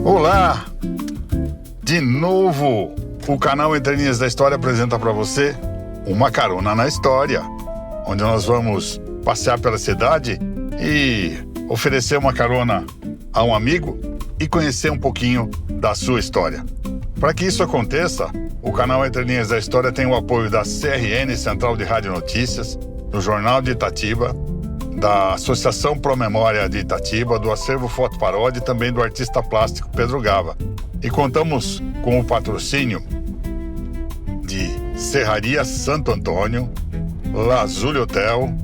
Olá! De novo, o canal Entre Linhas da História apresenta para você Uma Carona na História, onde nós vamos passear pela cidade e oferecer uma carona a um amigo e conhecer um pouquinho da sua história. Para que isso aconteça, o canal Entre Linhas da História tem o apoio da CRN, Central de Rádio Notícias, do Jornal de Itatiba, da Associação Pro Memória de Itatiba, do Acervo Foto Paródia e também do artista plástico Pedro Gava. E contamos com o patrocínio de Serraria Santo Antônio, Lazuli Hotel,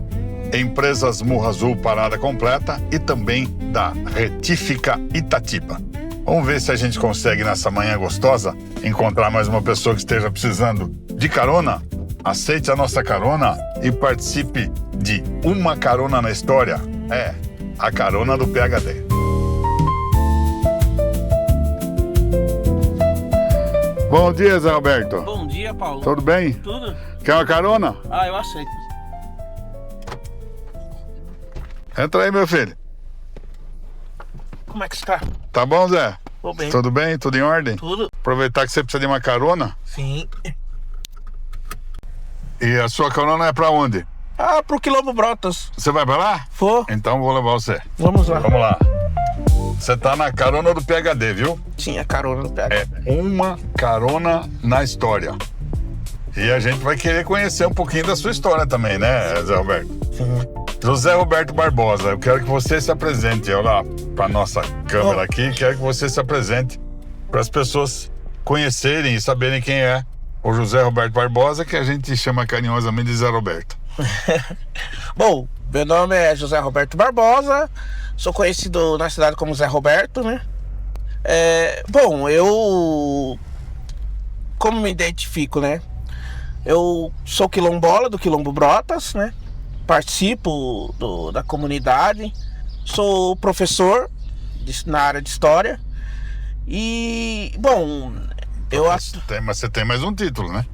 Empresas Murra Azul Parada Completa e também da Retífica Itatiba. Vamos ver se a gente consegue nessa manhã gostosa encontrar mais uma pessoa que esteja precisando de carona. Aceite a nossa carona e participe de Uma Carona na História. É, a carona do PhD. Bom dia, Zé Roberto. Bom dia, Paulo. Tudo bem? Tudo? Quer uma carona? Ah, eu aceito. Entra aí, meu filho. Como é que está? Tá bom, Zé? Tô bem. Tudo bem? Tudo em ordem? Tudo? Aproveitar que você precisa de uma carona. Sim. E a sua carona é pra onde? Ah, pro Quilombo Brotas. Você vai pra lá? For. Então vou levar você. Vamos lá. Vamos lá. Você tá na carona do PhD, viu? Sim, a carona do PhD. É Uma Carona na História. E a gente vai querer conhecer um pouquinho da sua história também, né, Zé Roberto? Sim. José Roberto Barbosa, eu quero que você se apresente. Olha lá pra nossa câmera aqui, quero que você se apresente para as pessoas conhecerem e saberem quem é o José Roberto Barbosa, que a gente chama carinhosamente de Zé Roberto. Bom, meu nome é José Roberto Barbosa, sou conhecido na cidade como Zé Roberto, né? Bom, eu... Como me identifico, né? Eu sou quilombola do Quilombo Brotas, né? Participo da comunidade, sou professor na área de História e, bom... Mas você tem mais um título, né?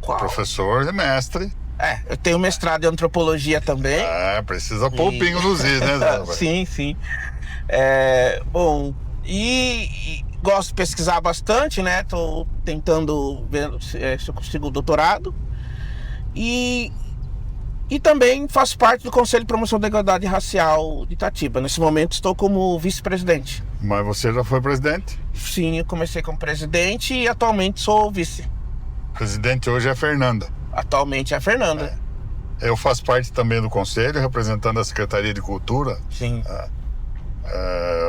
Qual? Professor e mestre. Eu tenho mestrado em Antropologia também. Precisa pôr o pingo nos is, né, Zé Roberto? Sim, sim. Bom, e gosto de pesquisar bastante, né? Tô tentando ver se eu consigo o doutorado. E também faço parte do Conselho de Promoção da Igualdade Racial de Itatiba. Nesse momento estou como vice-presidente. Mas você já foi presidente? Sim, eu comecei como presidente e atualmente sou vice. Presidente hoje é a Fernanda. Atualmente é a Fernanda. Eu faço parte também do conselho, representando a Secretaria de Cultura. Sim.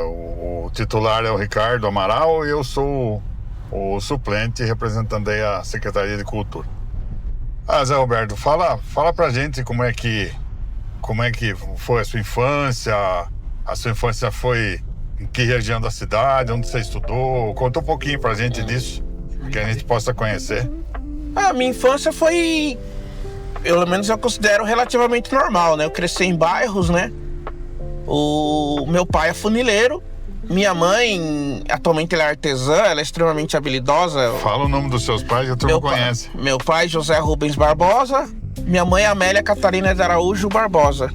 O titular é o Ricardo Amaral e eu sou o suplente representando aí a Secretaria de Cultura. Zé Roberto, fala pra gente como é que foi a sua infância. A sua infância foi em que região da cidade, onde você estudou? Conta um pouquinho pra gente disso, que a gente possa conhecer. A minha infância foi, pelo menos eu considero, relativamente normal, né? Eu cresci em bairros, né? O meu pai é funileiro. Minha mãe, atualmente ela é artesã, ela é extremamente habilidosa. Fala o nome dos seus pais que a turma conhece. Meu pai, José Rubens Barbosa. Minha mãe, Amélia Catarina de Araújo Barbosa,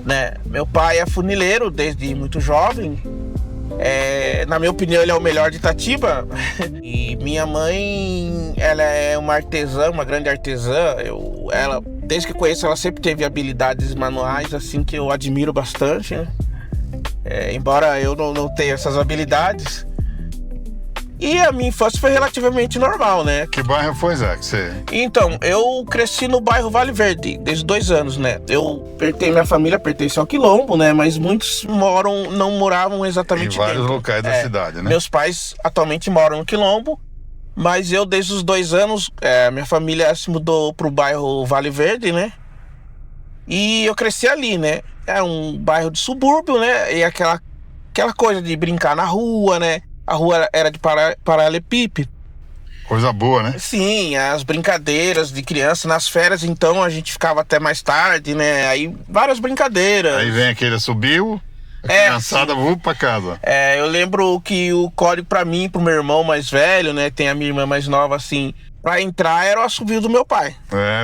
né? Meu pai é funileiro desde muito jovem. Na minha opinião, ele é o melhor de Itatiba. E minha mãe, ela é uma artesã, uma grande artesã. Ela, desde que conheço, ela sempre teve habilidades manuais, assim, que eu admiro bastante, né? Embora eu não tenha essas habilidades. E a minha infância foi relativamente normal, né? Que bairro foi, Zé? Então, eu cresci no bairro Vale Verde, desde 2 anos, né? Minha família pertence ao Quilombo, né? Mas muitos não moravam exatamente em vários dentro. locais da cidade, né? Meus pais atualmente moram no Quilombo, mas eu, desde os 2 anos, minha família se mudou pro bairro Vale Verde, né? E eu cresci ali, né? É um bairro de subúrbio, né? E aquela coisa de brincar na rua, né? A rua era de paralelepípedo. Coisa boa, né? Sim, as brincadeiras de criança nas férias, então a gente ficava até mais tarde, né? Aí várias brincadeiras. Aí vem aquele subiu, a criançada voa pra casa. Eu lembro que o código pra mim, pro meu irmão mais velho, né? Tem a minha irmã mais nova, assim, pra entrar era o assobio do meu pai.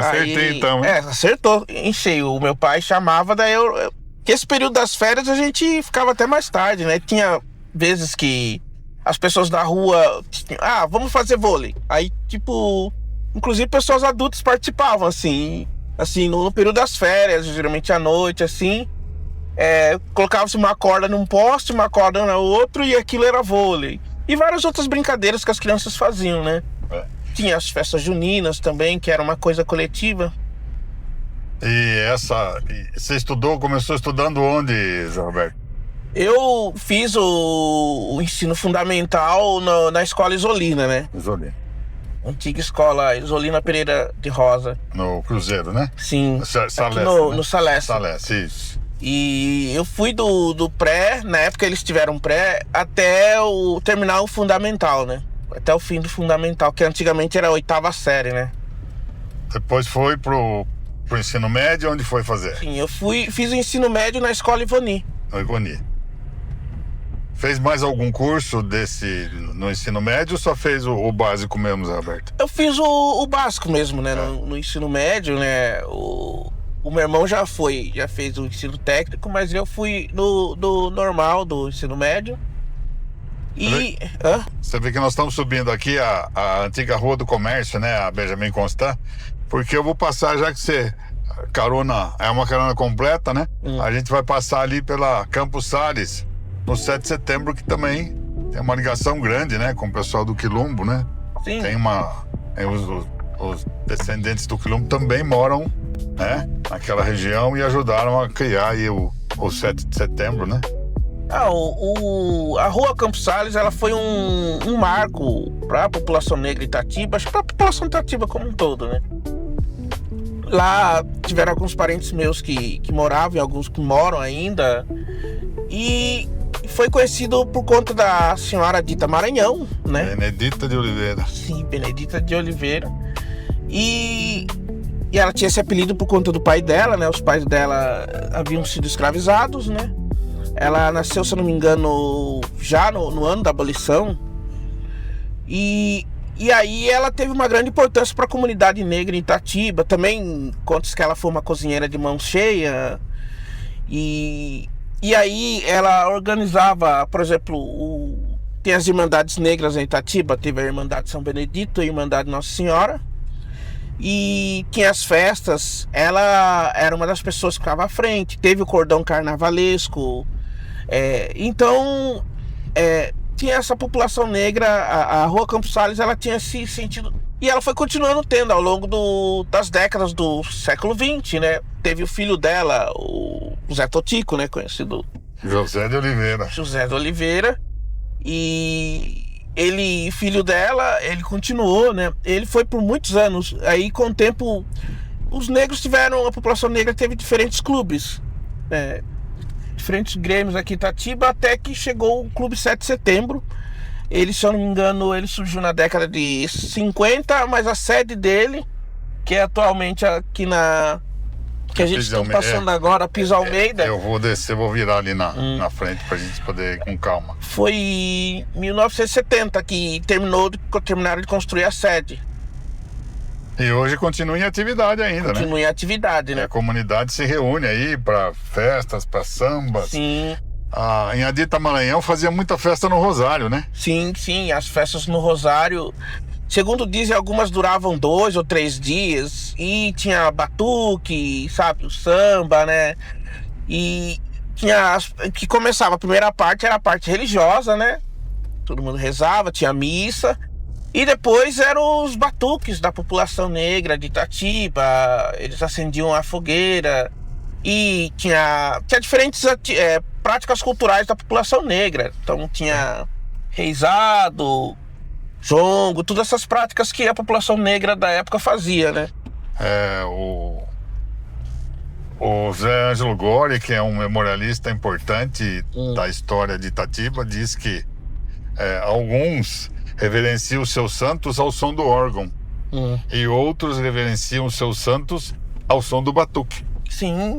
Acertei então, hein? Acertou, em cheio. O meu pai chamava, daí que esse período das férias a gente ficava até mais tarde, né? Tinha vezes que as pessoas da rua, vamos fazer vôlei. Aí, tipo, inclusive pessoas adultas participavam, assim, no período das férias, geralmente à noite, assim. Colocava-se uma corda num poste, uma corda no outro, e aquilo era vôlei. E várias outras brincadeiras que as crianças faziam, né? Tinha as festas juninas também, que era uma coisa coletiva. E você começou estudando onde, Zé Roberto? Eu fiz o ensino fundamental na escola Isolina, né? Isolina. Antiga escola Isolina Pereira de Rosa. No Cruzeiro, né? Sim, Salestre, aqui né? no Salestre. Salestre, isso. E eu fui do pré, na época eles tiveram pré, até terminar o fundamental, né? Até o fim do fundamental, que antigamente era a 8ª série, né? Depois foi pro ensino médio, onde foi fazer? Sim, eu fiz o ensino médio na escola Ivoni. No Ivoni. Fez mais algum curso no ensino médio ou só fez o básico mesmo, Zé Roberto? Eu fiz o básico mesmo, né? No ensino médio, né? O meu irmão já fez o ensino técnico, mas eu fui no normal do ensino médio. Você vê que nós estamos subindo aqui a antiga Rua do Comércio, né? A Benjamin Constant. Porque eu vou passar, já que é uma carona completa, né? A gente vai passar ali pela Campos Sales, no 7 de setembro, que também tem uma ligação grande, né? Com o pessoal do Quilombo, né? Sim. Os descendentes do Quilombo também moram, né? Naquela região e ajudaram a criar aí o 7 de setembro, né? A Rua Campos Sales, ela foi um marco para a população negra de Itatiba, acho que para a população de Itatiba como um todo, né? Lá tiveram alguns parentes meus que moravam e alguns que moram ainda. E foi conhecido por conta da senhora Dita Maranhão, né? Benedita de Oliveira. Sim, Benedita de Oliveira. E ela tinha esse apelido por conta do pai dela, né? Os pais dela haviam sido escravizados, né? Ela nasceu, se eu não me engano, já no ano da abolição. E aí ela teve uma grande importância para a comunidade negra em Itatiba. Também conta-se que ela foi uma cozinheira de mão cheia. E aí ela organizava, por exemplo, tem as Irmandades Negras em Itatiba. Teve a Irmandade São Benedito e a Irmandade Nossa Senhora. E tinha as festas. Ela era uma das pessoas que ficava à frente. Teve o cordão carnavalesco. Então, tinha essa população negra. A Rua Campos Sales, ela tinha esse sentido. E ela foi continuando tendo ao longo das décadas do século XX, né? Teve o filho dela, o Zé Totico, né? Conhecido José de Oliveira. E ele, filho dela, ele continuou, né? Ele foi por muitos anos. Aí, com o tempo, a população negra teve diferentes clubes, né? Diferentes grêmios aqui em Itatiba, até que chegou o Clube 7 de Setembro. Ele, se eu não me engano, ele surgiu na década de 50, mas a sede dele, que é atualmente aqui que a gente está passando agora, Piso Almeida. Eu vou descer, vou virar ali na frente pra gente poder ir com calma. Foi em 1970 que terminaram de construir a sede. E hoje continua em atividade ainda, Continua em atividade, né? A comunidade se reúne aí para festas, para sambas. Sim. Em Adita Maranhão fazia muita festa no Rosário, né? Sim, as festas no Rosário, segundo dizem, algumas duravam 2 ou 3 dias. E tinha batuque, sabe, o samba, né? E tinha que começava, a primeira parte era a parte religiosa, né? Todo mundo rezava, tinha missa. E depois eram os batuques da população negra de Itatiba. Eles acendiam a fogueira. E tinha diferentes práticas culturais da população negra. Então tinha reizado, jongo, todas essas práticas que a população negra da época fazia, né? O Zé Ângelo Gori, que é um memorialista importante da história de Itatiba, diz que alguns reverenciam os seus santos ao som do órgão e outros reverenciam os seus santos ao som do batuque. Sim.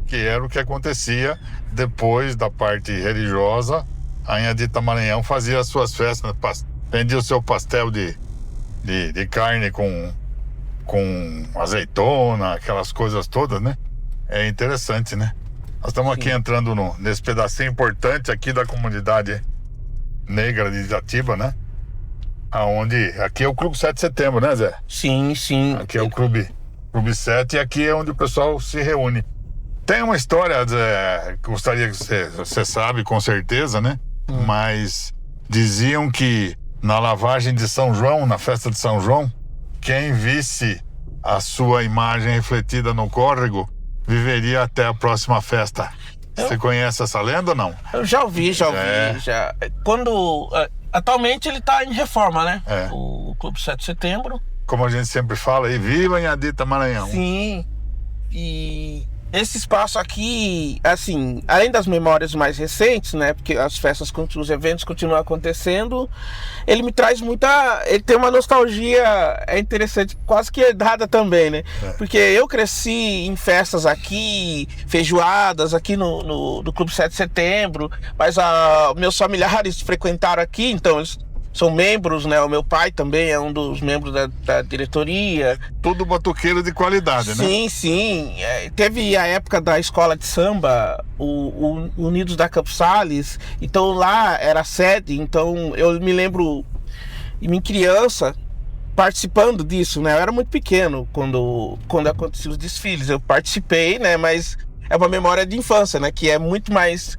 Que era o que acontecia depois da parte religiosa. A Adita Maranhão fazia as suas festas, vendia o seu pastel de carne com azeitona, aquelas coisas todas, né? É interessante, né? Nós estamos aqui entrando nesse pedacinho importante aqui da comunidade negra de Itatiba, né? Aqui é o Clube 7 de Setembro, né, Zé? Sim, sim. Aqui é o Clube 7 e aqui é onde o pessoal se reúne. Tem uma história, Zé, que gostaria que você sabe com certeza, né? Mas diziam que na lavagem de São João, na festa de São João, quem visse a sua imagem refletida no córrego viveria até a próxima festa. Você conhece essa lenda ou não? Eu já ouvi. Atualmente ele tá em reforma, né? O Clube 7 de Setembro. Como a gente sempre fala aí, viva Inhadita Maranhão. Sim. E esse espaço aqui, assim, além das memórias mais recentes, né? Porque as festas, os eventos continuam acontecendo, ele me traz ele tem uma nostalgia interessante, quase que herdada também, né? Porque eu cresci em festas aqui, feijoadas aqui no Clube 7 de Setembro, mas meus familiares frequentaram aqui, então eles são membros, né? O meu pai também é um dos membros da diretoria. Tudo batuqueiro de qualidade, né? Sim, sim. Teve a época da escola de samba, o Unidos da Campos Sales, então lá era a sede, então eu me lembro, em criança, participando disso, né? Eu era muito pequeno quando aconteciam os desfiles, eu participei, né? Mas é uma memória de infância, né? Que é muito mais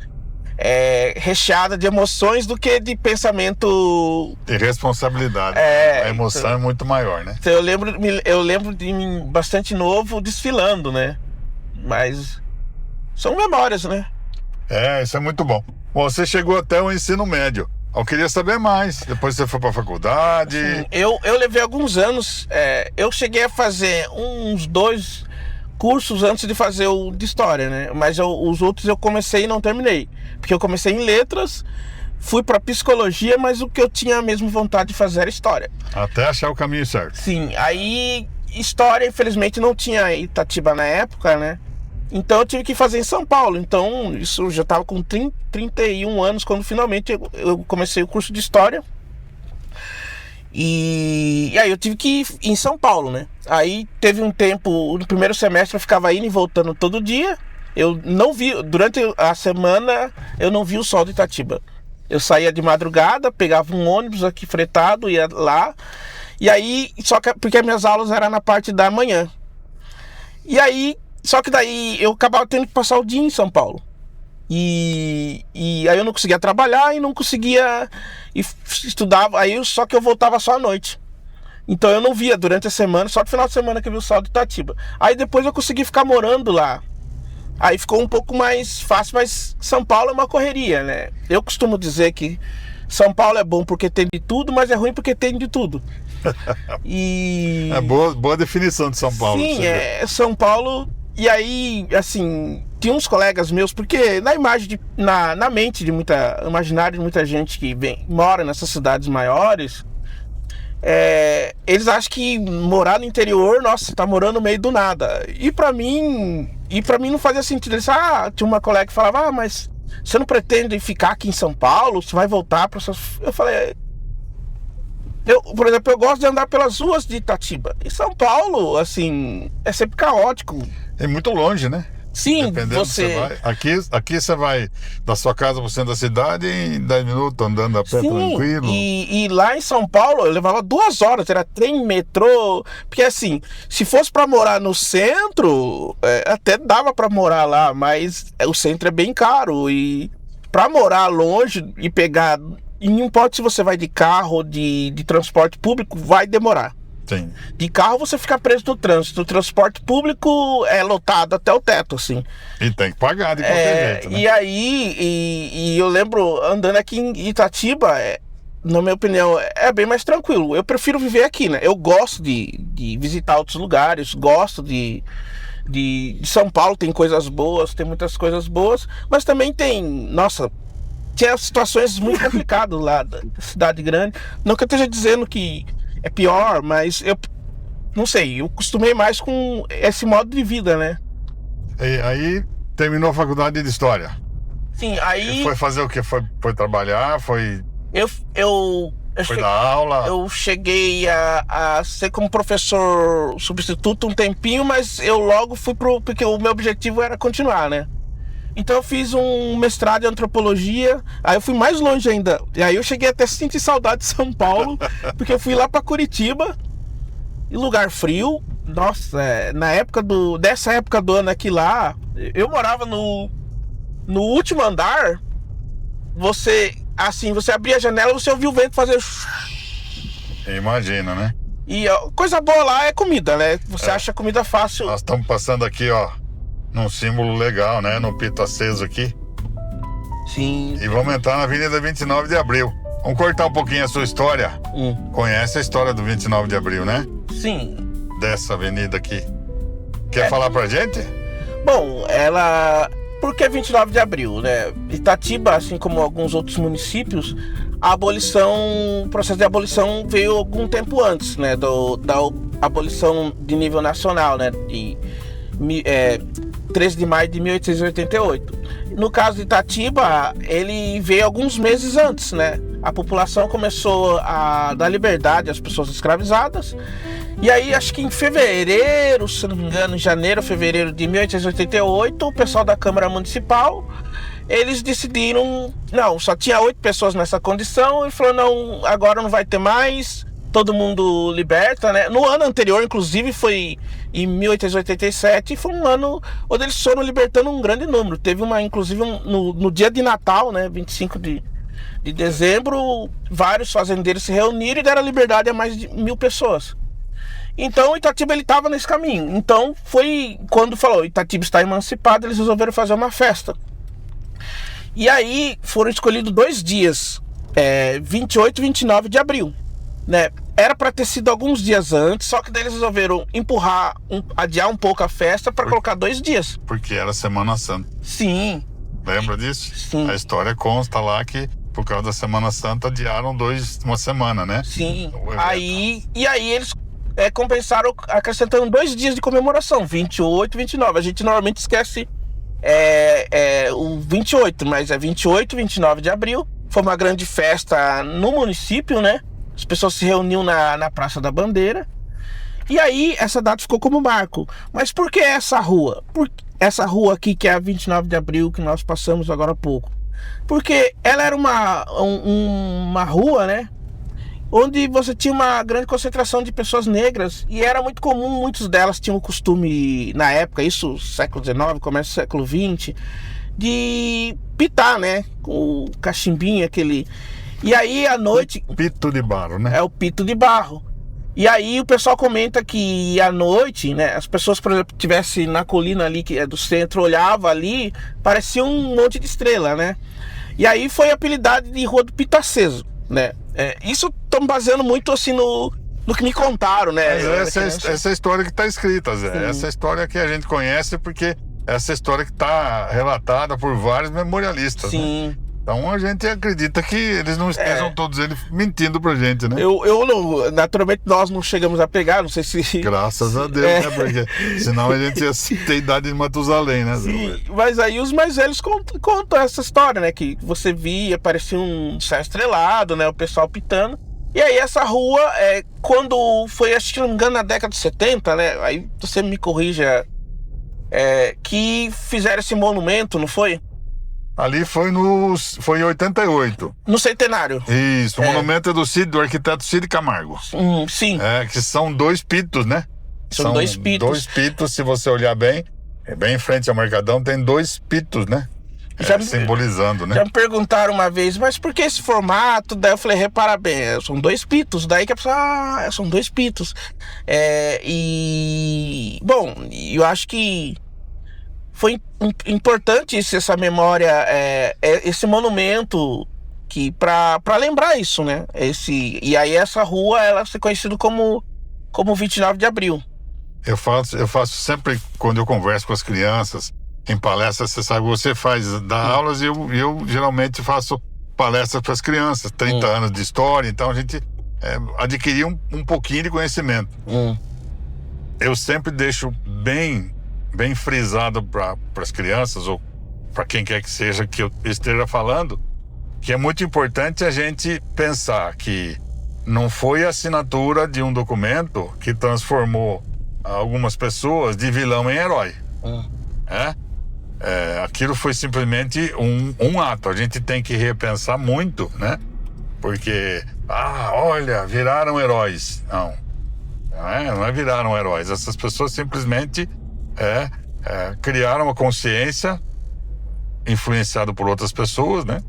recheada de emoções do que de pensamento. De responsabilidade. A emoção é muito maior, né? Então eu lembro de mim bastante novo desfilando, né? Mas são memórias, né? Isso é muito bom. Bom, você chegou até o ensino médio. Eu queria saber mais. Depois você foi para a faculdade. Sim, eu levei alguns anos. Eu cheguei a fazer uns 2 cursos antes de fazer o de história, né? Mas os outros eu comecei e não terminei. Porque eu comecei em letras, fui para psicologia, mas o que eu tinha mesmo vontade de fazer era história. Até achar o caminho certo. Sim, aí história, infelizmente, não tinha Itatiba na época, né? Então eu tive que fazer em São Paulo. Então isso já estava com 31 anos quando finalmente eu comecei o curso de história. E aí eu tive que ir em São Paulo, né? Aí teve um tempo, no primeiro semestre eu ficava indo e voltando todo dia. Eu não vi, durante a semana eu não vi o sol de Itatiba. Eu saía de madrugada, pegava um ônibus aqui fretado, ia lá. E aí, porque as minhas aulas eram na parte da manhã. E aí, só que daí eu acabava tendo que passar o dia em São Paulo. E aí eu não conseguia trabalhar e não conseguia estudar, só que eu voltava só à noite. Então eu não via durante a semana, só no final de semana que eu vi o sol de Itatiba. Aí depois eu consegui ficar morando lá. Aí ficou um pouco mais fácil, mas São Paulo é uma correria, né? Eu costumo dizer que São Paulo é bom porque tem de tudo, mas é ruim porque tem de tudo. É boa definição de São Paulo. Sim, São Paulo. E aí, assim, tinha uns colegas meus, porque na mente de imaginário de muita gente que mora nessas cidades maiores, eles acham que morar no interior, nossa, você tá morando no meio do nada. E pra mim não fazia sentido. Eles, tinha uma colega que falava, mas você não pretende ficar aqui em São Paulo? Você vai voltar para suas... Eu falei, por exemplo, eu gosto de andar pelas ruas de Itatiba. Em São Paulo, assim, é sempre caótico. É muito longe, né? Sim, dependendo você vai. Aqui você vai da sua casa para o centro da cidade em 10 minutos andando a pé. Sim, tranquilo. E lá em São Paulo eu levava 2 horas, era trem, metrô. Porque assim, se fosse para morar no centro, até dava para morar lá, mas o centro é bem caro. E para morar longe e pegar, e não importa se você vai de carro ou de transporte público, vai demorar. Sim. De carro você fica preso no trânsito. O transporte público é lotado até o teto, assim. E tem que pagar de qualquer jeito, né? E aí, eu lembro, andando aqui em Itatiba, na minha opinião, é bem mais tranquilo. Eu prefiro viver aqui, né? Eu gosto de visitar outros lugares, gosto de São Paulo, tem coisas boas, tem muitas coisas boas, mas também tinha situações muito complicadas lá da cidade grande. Não que eu esteja dizendo que é pior, mas eu não sei, eu acostumei mais com esse modo de vida, né? E aí terminou a faculdade de História. Sim, aí... Foi fazer o quê? Foi trabalhar? Foi dar aula? Eu cheguei a ser como professor substituto um tempinho, mas eu logo fui porque o meu objetivo era continuar, né? Então eu fiz um mestrado em antropologia, aí eu fui mais longe ainda. E aí eu cheguei até a sentir saudade de São Paulo, porque eu fui lá pra Curitiba, em lugar frio. Nossa, dessa época do ano aqui lá, eu morava no último andar. Você abria a janela, você ouvia o vento fazer... Imagina, né? E coisa boa lá é comida, né? Você acha comida fácil. Nós estamos passando aqui, ó, num símbolo legal, né? No pito aceso aqui. Sim. E vamos entrar na Avenida 29 de Abril. Vamos cortar um pouquinho a sua história. Conhece a história do 29 de Abril, né? Sim. Dessa avenida aqui. Quer falar pra gente? Bom, por que 29 de Abril, né? Itatiba, assim como alguns outros municípios, o processo de abolição veio algum tempo antes, né? Da abolição de nível nacional, né? De 13 de maio de 1888. No caso de Itatiba, ele veio alguns meses antes, né? A população começou a dar liberdade às pessoas escravizadas. E aí, acho que em fevereiro, se não me engano, em janeiro, fevereiro de 1888, o pessoal da Câmara Municipal, eles decidiram, não, só tinha 8 pessoas nessa condição, e falou, não, agora não vai ter mais, todo mundo liberta, né? No ano anterior, inclusive, foi em 1887, foi um ano onde eles foram libertando um grande número. Teve inclusive, no dia de Natal, né, 25 de dezembro, vários fazendeiros se reuniram e deram liberdade a mais de 1.000 pessoas. Então Itatiba ele estava nesse caminho. Então foi quando falou Itatiba está emancipado, eles resolveram fazer uma festa. E aí foram escolhidos 2 dias, 28 e 29 de abril, né? Era para ter sido alguns dias antes, só que daí eles resolveram adiar um pouco a festa para colocar 2 dias. Porque era Semana Santa. Sim. Lembra disso? Sim. A história consta lá que por causa da Semana Santa adiaram uma semana, né? Sim. E aí eles compensaram acrescentando 2 dias de comemoração, 28 e 29. A gente normalmente esquece o 28, mas é 28 e 29 de abril. Foi uma grande festa no município, né? As pessoas se reuniam na Praça da Bandeira. E aí essa data ficou como marco. Mas por que essa rua? Essa rua aqui, que é a 29 de abril, que nós passamos agora há pouco. Porque ela era uma rua, né? Onde você tinha uma grande concentração de pessoas negras, e era muito comum, muitas delas tinham o costume, na época, isso século XIX, começo do século XX, de pitar, né, com o cachimbinho, aquele... E aí, à noite... O pito de barro, né? É o pito de barro. E aí o pessoal comenta que à noite, né, as pessoas, por exemplo, estivessem na colina ali, que é do centro, olhava ali, parecia um monte de estrela, né? E aí foi apelidado de Rua do Pito Aceso, né? Isso estamos baseando muito assim no que me contaram, né? Mas essa é a história que está escrita, Zé. Sim. Essa é a história que a gente conhece porque essa história que está relatada por vários memorialistas. Sim. Né? Então a gente acredita que eles não estejam todos eles mentindo pra gente, né? Eu não, naturalmente nós não chegamos a pegar, não sei se... Graças a Deus, né? Porque senão a gente ia ter idade de Matusalém, né? Sim, mas aí os mais velhos contam essa história, né? Que você via, parecia um céu estrelado, né? O pessoal pitando. E aí essa rua, quando foi, acho que não me engano, na década de 70, né? Aí você me corrija, que fizeram esse monumento, não foi? Ali foi em 88. No centenário. Isso, o monumento é do arquiteto Cid Camargo. Sim. Que são 2 pitos, né? São 2 pitos. 2 pitos, se você olhar bem, bem em frente ao Mercadão, tem 2 pitos, né? Simbolizando, né? Já me perguntaram uma vez, mas por que esse formato? Daí eu falei, repara bem, são 2 pitos. Daí que a pessoa, são 2 pitos. Bom, eu acho que foi importante essa memória, esse monumento para lembrar isso, né? E aí essa rua, ela se conhecida como 29 de abril. Eu faço sempre, quando eu converso com as crianças, em palestras, você sabe, você dá aulas e eu geralmente faço palestras para as crianças, 30 anos de história, então a gente adquirir um pouquinho de conhecimento. Eu sempre deixo bem frisado para as crianças, ou para quem quer que seja que eu esteja falando, que é muito importante a gente pensar que não foi a assinatura de um documento que transformou algumas pessoas de vilão em herói. aquilo foi simplesmente um ato. A gente tem que repensar muito, né? Porque, olha, viraram heróis. Não é viraram heróis. Essas pessoas simplesmente criaram uma consciência influenciada por outras pessoas, né?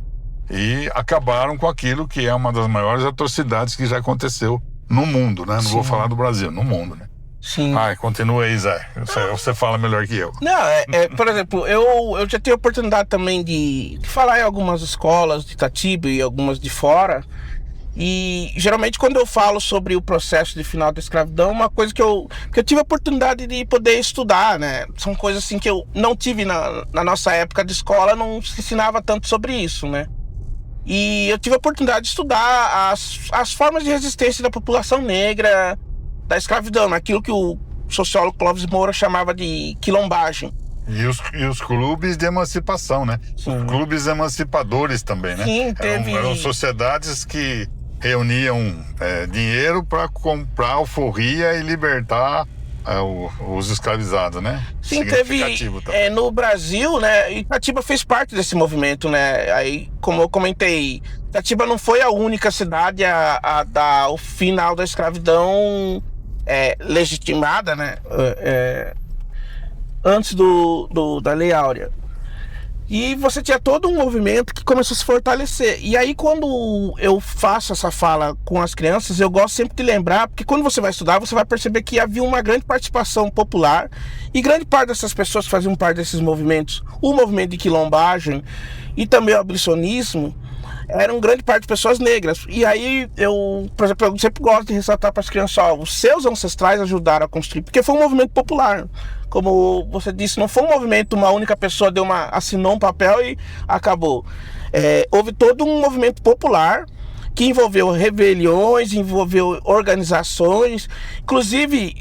E acabaram com aquilo que é uma das maiores atrocidades que já aconteceu no mundo, né? Não vou falar do Brasil, no mundo, né? Sim. Continua aí, Zé. Você fala melhor que eu. Não, por exemplo, eu já tive a oportunidade também de falar em algumas escolas de Itatiba e algumas de fora. E geralmente quando eu falo sobre o processo de final da escravidão, uma coisa que eu tive a oportunidade de poder estudar, né? São coisas assim que eu não tive na nossa época de escola, não se ensinava tanto sobre isso, né? E eu tive a oportunidade de estudar as formas de resistência da população negra da escravidão, aquilo que o sociólogo Clóvis Moura chamava de quilombagem. E os clubes de emancipação, né? Sim. Os clubes emancipadores também, né? Sim, eram sociedades que reuniam dinheiro para comprar alforria e libertar os escravizados, né? Sim, teve no Brasil, né? Itatiba fez parte desse movimento, né? Aí, como eu comentei, Itatiba não foi a única cidade a dar o final da escravidão legitimada, né? Antes da Lei Áurea. E você tinha todo um movimento que começou a se fortalecer. E aí, quando eu faço essa fala com as crianças, eu gosto sempre de lembrar, porque quando você vai estudar, você vai perceber que havia uma grande participação popular, e grande parte dessas pessoas que faziam parte desses movimentos, o movimento de quilombagem e também o abolicionismo, eram grande parte de pessoas negras. E aí, por exemplo, eu sempre gosto de ressaltar para as crianças, os seus ancestrais ajudaram a construir, porque foi um movimento popular. Como você disse, não foi um movimento, uma única pessoa assinou um papel e acabou. Houve todo um movimento popular que envolveu rebeliões, envolveu organizações. Inclusive,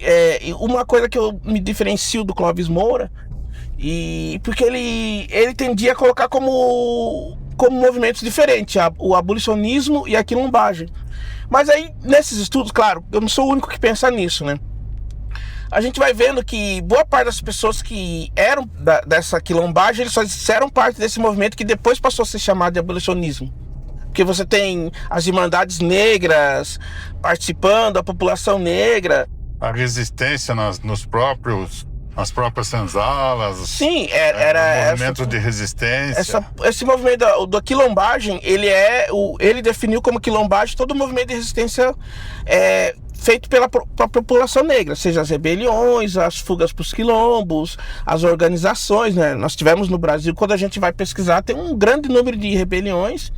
uma coisa que eu me diferencio do Clóvis Moura, porque ele tendia a colocar como movimentos diferentes, o abolicionismo e a quilombagem. Mas aí, nesses estudos, claro, eu não sou o único que pensa nisso, né? A gente vai vendo que boa parte das pessoas que eram dessa quilombagem, eles só fizeram parte desse movimento que depois passou a ser chamado de abolicionismo. Porque você tem as irmandades negras participando, a população negra. A resistência nas próprias senzalas. Sim, movimento de resistência. Esse movimento da quilombagem, ele definiu como quilombagem todo o movimento de resistência feito pela população negra, seja as rebeliões, as fugas para os quilombos, as organizações, né? Nós tivemos no Brasil, quando a gente vai pesquisar, tem um grande número de rebeliões,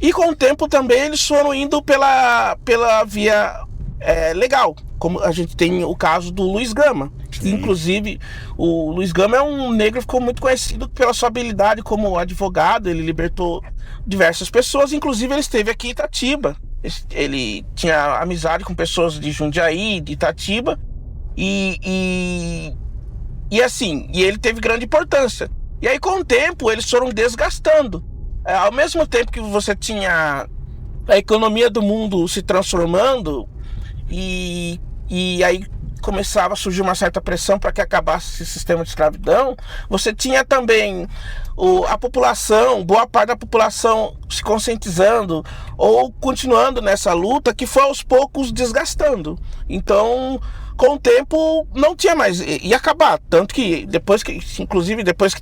e com o tempo também eles foram indo pela via legal, como a gente tem o caso do Luiz Gama. Inclusive, o Luiz Gama é um negro que ficou muito conhecido pela sua habilidade como advogado. Ele libertou diversas pessoas, inclusive ele esteve aqui em Itatiba. Ele tinha amizade com pessoas de Jundiaí, de Itatiba, e ele teve grande importância. E aí, com o tempo, eles foram desgastando. Ao mesmo tempo que você tinha a economia do mundo se transformando, e aí começava a surgir uma certa pressão para que acabasse esse sistema de escravidão, você tinha também a população, boa parte da população se conscientizando ou continuando nessa luta que foi aos poucos desgastando. Então, com o tempo, não tinha mais, ia acabar. Tanto que depois que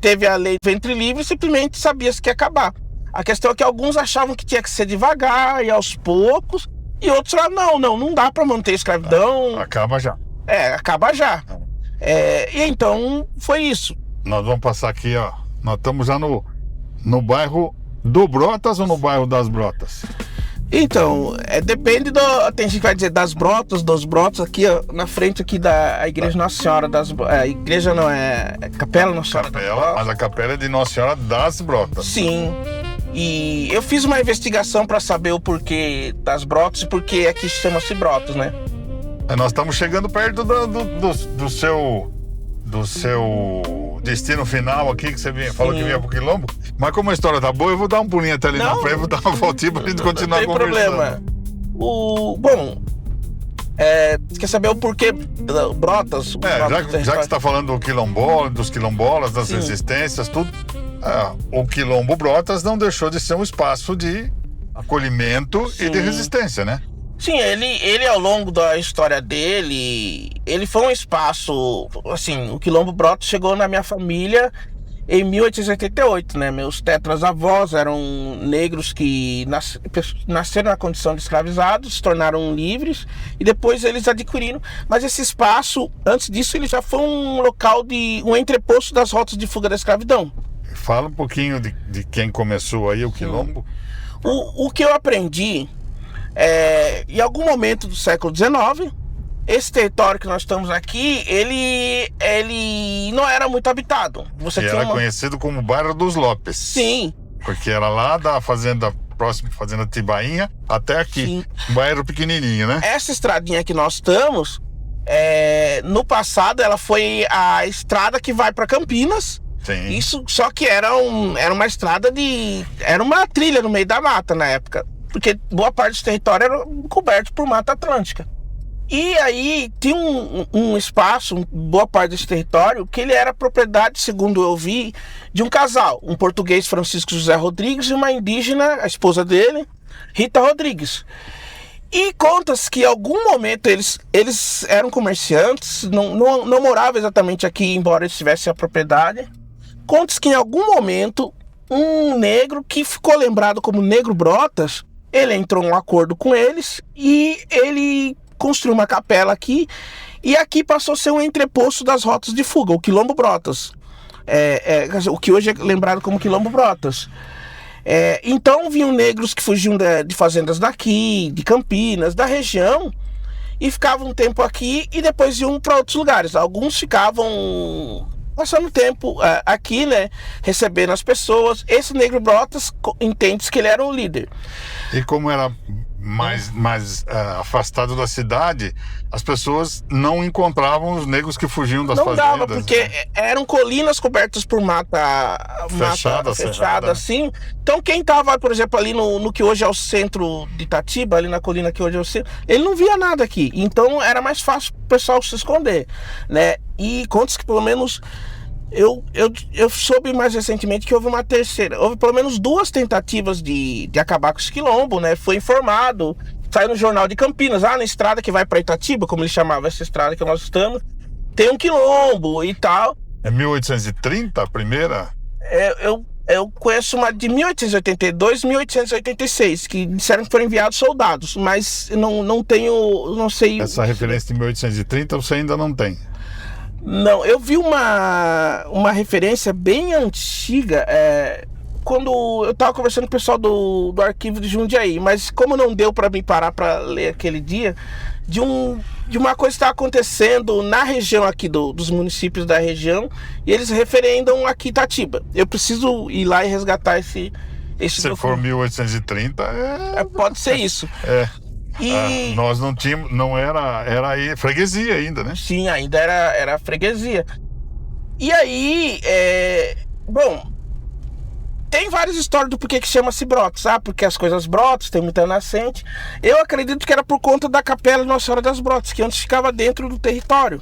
teve a lei do ventre livre, simplesmente sabia-se que ia acabar. A questão é que alguns achavam que tinha que ser devagar e aos poucos, e outros falaram, não dá para manter a escravidão. Acaba já. Acaba já. E então foi isso. Nós vamos passar aqui, nós estamos já no bairro do Brotas ou no bairro das Brotas? Então, depende tem gente que vai dizer das Brotas, dos Brotas, aqui na frente aqui da Igreja Nossa Senhora das Brotas. A igreja não é Capela Nossa Senhora das Brotas. Mas a capela é de Nossa Senhora das Brotas. Sim. E eu fiz uma investigação para saber o porquê das Brotas e porque aqui chama-se Brotas, né? Nós estamos chegando perto do seu destino final aqui, que você falou que vinha pro Quilombo. Mas como a história tá boa, eu vou dar um pulinho até ali na frente, vou dar uma voltinha pra gente continuar conversando. Não tem problema. Bom, Você quer saber o porquê Brotas? Já que você está falando do quilombola, dos quilombolas, das Sim. resistências, tudo, o Quilombo Brotas não deixou de ser um espaço de acolhimento e de resistência, né? Sim, ele ao longo da história dele, ele foi um espaço, assim, o Quilombo Brotas chegou na minha família em 1888, né? Meus tetras-avós eram negros que nasceram na condição de escravizados, se tornaram livres e depois eles adquiriram. Mas esse espaço, antes disso, ele já foi um local um entreposto das rotas de fuga da escravidão. Fala um pouquinho de quem começou aí o Quilombo. O que eu aprendi, em algum momento do século XIX, esse território que nós estamos aqui, ele não era muito habitado. Era conhecido como Bairro dos Lopes. Sim. Porque era lá da fazenda, próxima fazenda Tibainha, até aqui. Sim. Um bairro pequenininho, né? Essa estradinha que nós estamos, no passado, ela foi a estrada que vai para Campinas. Sim. Isso, só que era uma estrada era uma trilha no meio da mata na época. Porque boa parte do território era coberto por Mata Atlântica. E aí tinha um espaço, boa parte desse território, que ele era propriedade, segundo eu vi, de um casal. Um português, Francisco José Rodrigues, e uma indígena, a esposa dele, Rita Rodrigues. E conta-se que em algum momento eles eram comerciantes, não moravam exatamente aqui, embora eles tivessem a propriedade. Conta-se que em algum momento um negro que ficou lembrado como Negro Brotas, ele entrou em um acordo com eles e ele construiu uma capela aqui, e aqui passou a ser um entreposto das rotas de fuga, o Quilombo Brotas. O que hoje é lembrado como Quilombo Brotas. Então vinham negros que fugiam de fazendas daqui, de Campinas, da região, e ficavam um tempo aqui e depois iam para outros lugares. Alguns ficavam passando tempo aqui, né, recebendo as pessoas. Esse Negro Brotas entende-se que ele era o líder. E como era mais afastado da cidade, as pessoas não encontravam os negros que fugiam das fazendas. Não dava, porque eram colinas cobertas por mata fechada, assim. Então quem estava, por exemplo, ali no que hoje é o centro de Itatiba, ali na colina que hoje é o centro, ele não via nada aqui. Então era mais fácil o pessoal se esconder, né? E conta-se que pelo menos eu soube mais recentemente que houve pelo menos 2 tentativas de acabar com esse quilombo, né? Foi informado, saiu no jornal de Campinas, na estrada que vai para Itatiba, como ele chamava essa estrada que nós estamos, tem um quilombo e tal. É 1830 a primeira? Eu conheço uma de 1882 e 1886, que disseram que foram enviados soldados, mas não sei... Essa referência de 1830 você ainda não tem? Não, eu vi uma referência bem antiga, quando eu estava conversando com o pessoal do arquivo de Jundiaí, mas como não deu para mim parar para ler aquele dia, de uma coisa que está acontecendo na região aqui dos municípios da região, e eles referendam aqui Itatiba. Eu preciso ir lá e resgatar esse Se for 1830, pode ser isso. Nós não tínhamos, era aí freguesia ainda, né? Sim, ainda era freguesia. E aí, tem várias histórias do porquê que chama-se Brotas. Porque as coisas brotas, tem muita nascente. Eu acredito que era por conta da Capela Nossa Senhora das Brotas, que antes ficava dentro do território.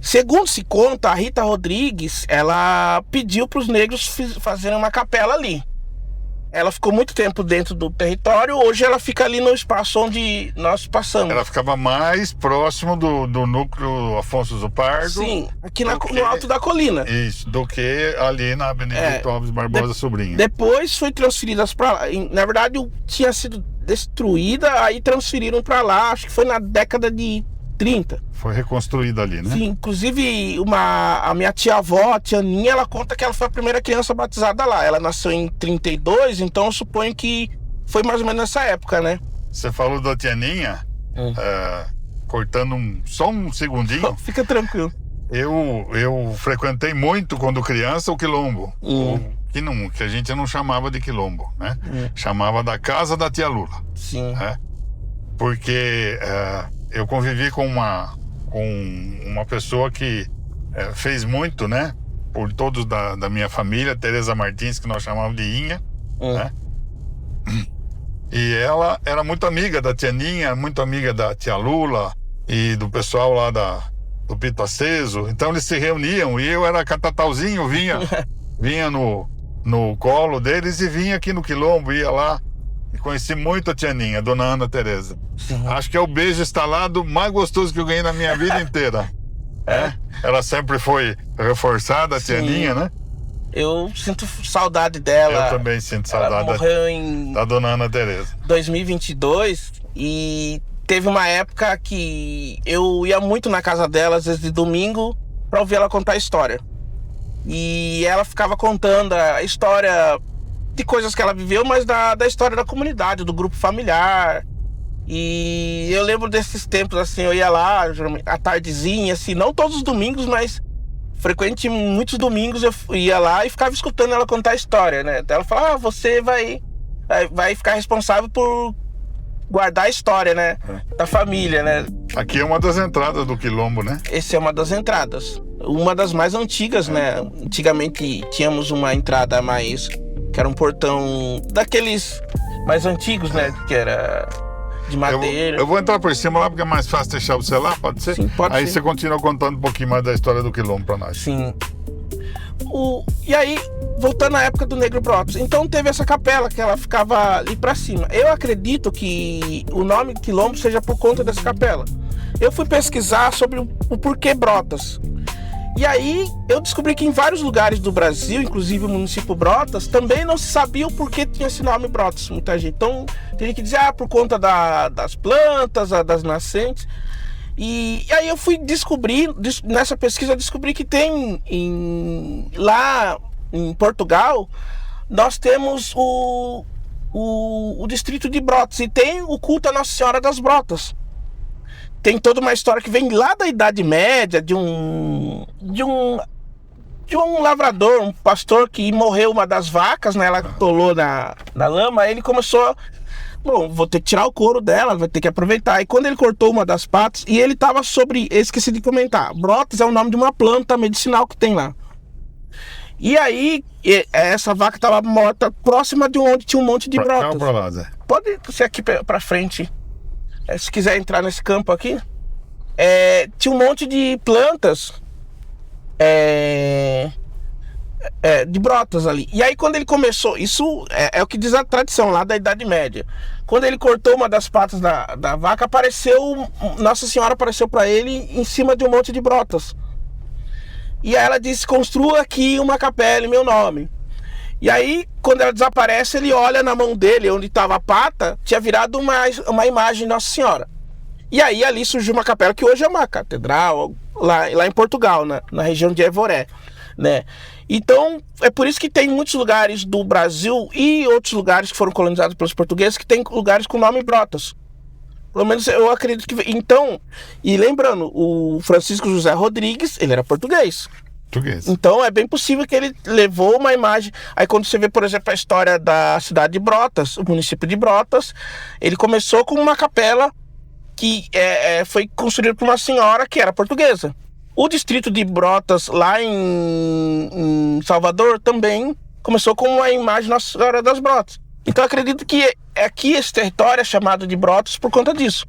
Segundo se conta, a Rita Rodrigues, ela pediu para os negros fazerem uma capela ali. Ela ficou muito tempo dentro do território, hoje ela fica ali no espaço onde nós passamos. Ela ficava mais próximo do núcleo Afonso do Pardo. Sim, aqui no alto da colina. Isso, do que ali na Benedito Alves Barbosa Sobrinho. Depois foi transferidas para lá. Na verdade, tinha sido destruída, aí transferiram para lá, acho que foi na década de 30. Foi reconstruída ali, né? Sim, inclusive a minha tia-avó, a tia Ninha, ela conta que ela foi a primeira criança batizada lá. Ela nasceu em 32, então eu suponho que foi mais ou menos nessa época, né? Você falou da tia Ninha, cortando só um segundinho. Fica tranquilo. Eu frequentei muito, quando criança, o quilombo. Que a gente não chamava de quilombo, né? Chamava da casa da tia Lula. Sim. Porque eu convivi com uma pessoa que fez muito, né? Por todos da minha família, Tereza Martins, que nós chamávamos de Inha, né? E ela era muito amiga da tia Ninha, muito amiga da tia Lula, e do pessoal lá do Pito Aceso. Então eles se reuniam e eu era catatauzinho, vinha no colo deles e vinha aqui no Quilombo, ia lá. E conheci muito a tia Ninha, dona Ana Tereza. Acho que é o beijo estalado mais gostoso que eu ganhei na minha vida inteira. Ela sempre foi reforçada, a tia Ninha, né? Eu sinto saudade dela. Eu também sinto saudade. Ela morreu da dona Ana Tereza. 2022 e teve uma época que eu ia muito na casa dela, às vezes de domingo, pra ouvir ela contar a história. E ela ficava contando a história de coisas que ela viveu, mas da história da comunidade, do grupo familiar. E eu lembro desses tempos, assim, eu ia lá à tardezinha, assim, não todos os domingos, mas muitos domingos eu ia lá e ficava escutando ela contar a história, né? Então ela falava, você vai ficar responsável por guardar a história, né? Da família, né? Aqui é uma das entradas do Quilombo, né? Essa é uma das entradas. Uma das mais antigas, né? Antigamente tínhamos uma entrada mais... que era um portão daqueles mais antigos, né? Que era de madeira. Eu vou entrar por cima lá porque é mais fácil deixar você lá, pode ser? Sim, pode Aí ser. você continua contando um pouquinho mais da história do Quilombo pra nós. Sim. E aí, voltando à época do Negro Brotos, então teve essa capela que ela ficava ali pra cima. Eu acredito que o nome Quilombo seja por conta dessa capela. Eu fui pesquisar sobre o porquê Brotas. E aí eu descobri que em vários lugares do Brasil, inclusive o município Brotas, também não se sabia o porquê tinha esse nome Brotas, muita gente. Então tem gente que dizer, por conta das plantas, das nascentes. E aí eu fui descobrir, nessa pesquisa eu descobri que tem lá em Portugal, nós temos o distrito de Brotas e tem o culto à Nossa Senhora das Brotas. Tem toda uma história que vem lá da Idade Média, de um lavrador, um pastor que morreu uma das vacas, né? Ela atolou na lama, aí ele começou... Bom, vou ter que tirar o couro dela, vai ter que aproveitar. E quando ele cortou uma das patas, e ele tava esqueci de comentar, Brotas é o nome de uma planta medicinal que tem lá. E aí, essa vaca tava morta próxima de onde tinha um monte de brotas. Cá pra lá, Zé. Pode ser aqui pra frente. Se quiser entrar nesse campo aqui, tinha um monte de plantas de brotas ali. E aí quando ele começou, isso é o que diz a tradição lá da Idade Média. Quando ele cortou uma das patas da vaca, Nossa Senhora apareceu para ele em cima de um monte de brotas. E aí ela disse, construa aqui uma capela em meu nome. E aí, quando ela desaparece, ele olha na mão dele, onde estava a pata, tinha virado uma imagem de Nossa Senhora. E aí, ali surgiu uma capela, que hoje é uma catedral, lá em Portugal, na região de Évoré, né? Então, é por isso que tem muitos lugares do Brasil e outros lugares que foram colonizados pelos portugueses, que tem lugares com nome Brotas. Pelo menos eu acredito que... Então, e lembrando, o Francisco José Rodrigues, ele era português. Então é bem possível que ele levou uma imagem. Aí quando você vê, por exemplo, a história da cidade de Brotas, o município de Brotas, ele começou com uma capela que foi construída por uma senhora que era portuguesa. O distrito de Brotas, lá em Salvador, também começou com uma imagem Nossa Senhora das Brotas. Então eu acredito que aqui esse território é chamado de Brotas por conta disso.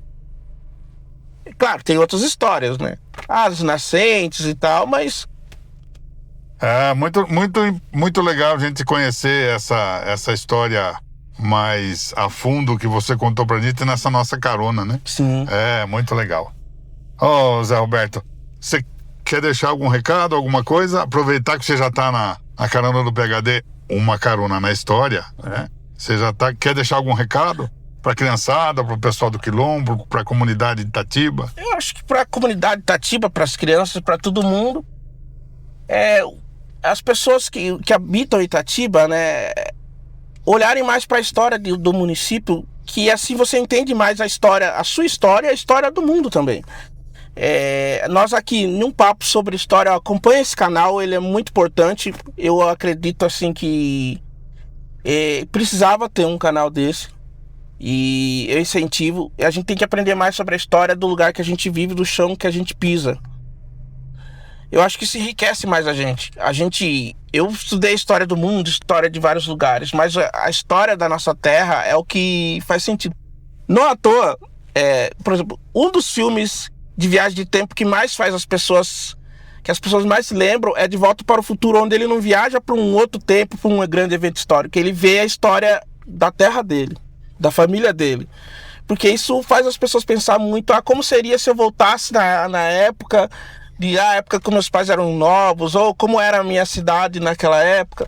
Claro, tem outras histórias, né? As nascentes e tal, mas... É muito legal a gente conhecer essa história mais a fundo que você contou pra gente nessa nossa carona, né? Sim. É, muito legal. Zé Roberto, você quer deixar algum recado, alguma coisa? Aproveitar que você já tá na carona do PHD, uma carona na história, né? Você já quer deixar algum recado pra criançada, pro pessoal do Quilombo, pra comunidade de Itatiba? Eu acho que pra comunidade de Itatiba, pras crianças, pra todo mundo, as pessoas que habitam Itatiba, né, olharem mais para a história do município, que assim você entende mais a sua história e a história do mundo também. Nós aqui, num papo sobre história, acompanha esse canal, ele é muito importante. Eu acredito assim que precisava ter um canal desse. E eu incentivo. A gente tem que aprender mais sobre a história do lugar que a gente vive, do chão que a gente pisa. Eu acho que isso enriquece mais a gente. Eu estudei história do mundo, história de vários lugares, mas a história da nossa terra é o que faz sentido. Não à toa, por exemplo, um dos filmes de viagem de tempo que mais faz que as pessoas mais se lembram é De Volta para o Futuro, onde ele não viaja para um outro tempo, para um grande evento histórico. Ele vê a história da terra dele, da família dele. Porque isso faz as pessoas pensar muito, como seria se eu voltasse na época, a época que meus pais eram novos, ou como era a minha cidade naquela época.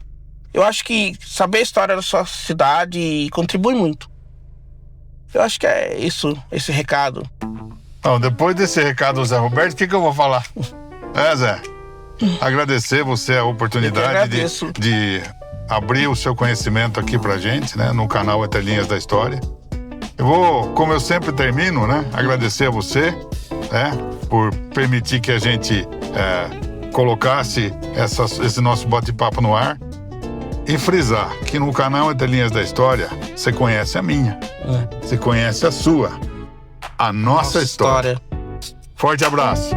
Eu acho que saber a história da sua cidade contribui muito. Eu acho que é isso, esse recado. Então, depois desse recado do Zé Roberto, o que eu vou falar? Zé, agradecer você a oportunidade de abrir o seu conhecimento aqui pra gente, né, no canal Entre Linhas da História. Eu vou, como eu sempre termino, né, agradecer a você, né, por permitir que a gente colocasse esse nosso bate-papo no ar e frisar que no canal Entre Linhas da História você conhece a minha, você conhece a sua, a nossa história. Forte abraço.